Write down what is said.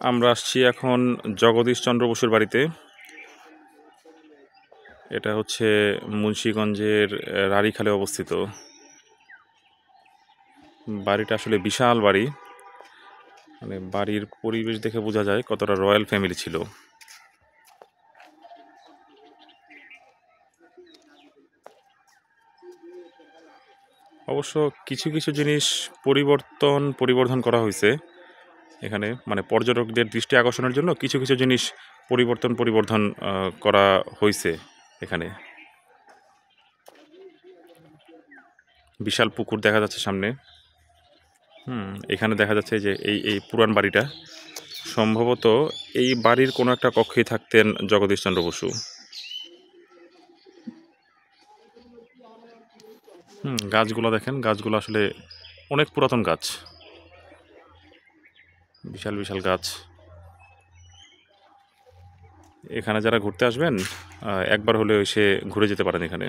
আমরা আসছি এখন জগদীশচন্দ্র বসুর বাড়িতে। এটা হচ্ছে মুন্সিগঞ্জের রাড়ীখালে অবস্থিত। বাড়িটা আসলে বিশাল বাড়ি, মানে বাড়ির পরিবেশ দেখে বোঝা যায় কতটা রয়্যাল ফ্যামিলি ছিল। অবশ্য কিছু কিছু জিনিস পরিবর্ধন করা হয়েছে এখানে, মানে পর্যটকদের দৃষ্টি আকর্ষণের জন্য কিছু কিছু জিনিস পরিবর্ধন করা হয়েছে এখানে। বিশাল পুকুর দেখা যাচ্ছে সামনে। এখানে দেখা যাচ্ছে যে এই পুরান বাড়িটা সম্ভবত এই বাড়ির কোনো একটা কক্ষেই থাকতেন জগদীশচন্দ্র বসু। গাছগুলো দেখেন, গাছগুলো আসলে অনেক পুরাতন গাছ, বিশাল বিশাল গাছ। এখানে যারা ঘুরতে আসবেন একবার হলে এসে ঘুরে যেতে পারেন এখানে।